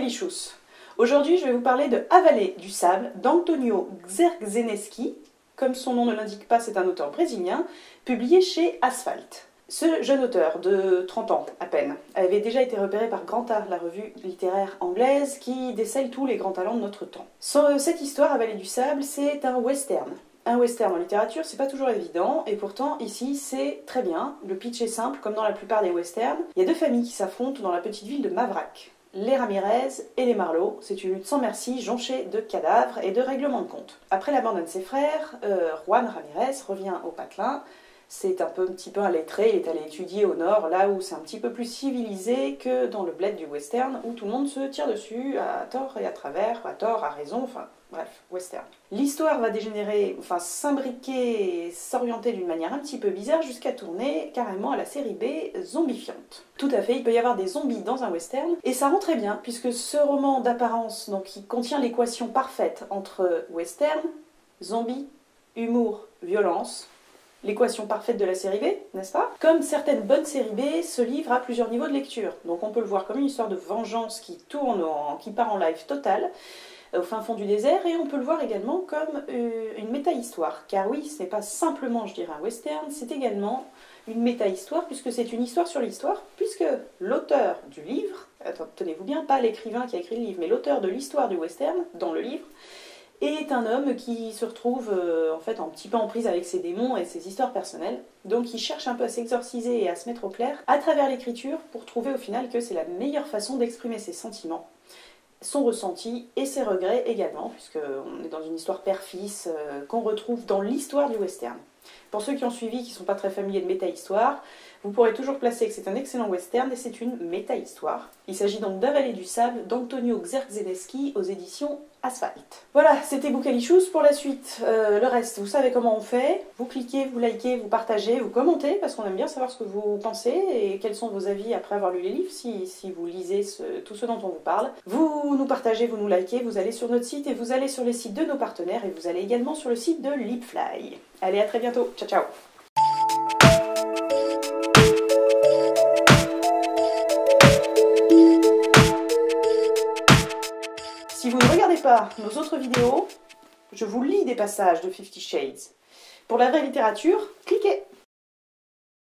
Boucalichous. Aujourd'hui, je vais vous parler de Avaler du sable d'Antonio Grzegzeneski. Comme son nom ne l'indique pas, c'est un auteur brésilien, publié chez Asphalt. Ce jeune auteur de 30 ans à peine avait déjà été repéré par Granta, la revue littéraire anglaise qui décèle tous les grands talents de notre temps. Cette histoire, Avaler du sable, c'est un western. Un western en littérature, c'est pas toujours évident, et pourtant ici c'est très bien. Le pitch est simple, comme dans la plupart des westerns. Il y a deux familles qui s'affrontent dans la petite ville de Mavrak. Les Ramirez et les Marlowe, c'est une lutte sans merci, jonchée de cadavres et de règlements de compte. Après la mort d'un de ses frères, Juan Ramirez revient au patelin. C'est un petit peu un lettré, il est allé étudier au nord, là où c'est un petit peu plus civilisé que dans le bled du western, où tout le monde se tire dessus, à tort et à travers, à tort, à raison, enfin bref, western. L'histoire va dégénérer, enfin s'imbriquer et s'orienter d'une manière un petit peu bizarre jusqu'à tourner carrément à la série B zombifiante. Tout à fait, il peut y avoir des zombies dans un western, et ça rend très bien, puisque ce roman d'apparence, donc qui contient l'équation parfaite entre western, zombie, humour, violence, l'équation parfaite de la série B, n'est-ce pas? Comme certaines bonnes séries B se livrent à plusieurs niveaux de lecture. Donc on peut le voir comme une histoire de vengeance qui part en live total, au fin fond du désert, et on peut le voir également comme une méta-histoire. Car oui, ce n'est pas simplement, je dirais, un western, c'est également une méta-histoire, puisque c'est une histoire sur l'histoire, puisque l'auteur du livre, tenez-vous bien, pas l'écrivain qui a écrit le livre, mais l'auteur de l'histoire du western, dans le livre, est un homme qui se retrouve en fait un petit peu en prise avec ses démons et ses histoires personnelles. Donc il cherche un peu à s'exorciser et à se mettre au clair à travers l'écriture pour trouver au final que c'est la meilleure façon d'exprimer ses sentiments, son ressenti et ses regrets également, puisqu'on est dans une histoire père-fils qu'on retrouve dans l'histoire du western. Pour ceux qui ont suivi, qui ne sont pas très familiers de méta-histoire, vous pourrez toujours placer que c'est un excellent western et c'est une méta-histoire. Il s'agit donc d'Avaler du sable d'Antonio Grzegzeneski aux éditions Asphalt. Voilà, c'était Boucalichous. Pour la suite, le reste, vous savez comment on fait. Vous cliquez, vous likez, vous partagez, vous commentez, parce qu'on aime bien savoir ce que vous pensez et quels sont vos avis après avoir lu les livres, si vous lisez tout ce dont on vous parle. Vous nous partagez, vous nous likez, vous allez sur notre site et vous allez sur les sites de nos partenaires et vous allez également sur le site de Lipfly. Allez, à très bientôt. Ciao, ciao. Si vous ne regardez pas nos autres vidéos, je vous lis des passages de 50 Shades. Pour la vraie littérature, cliquez.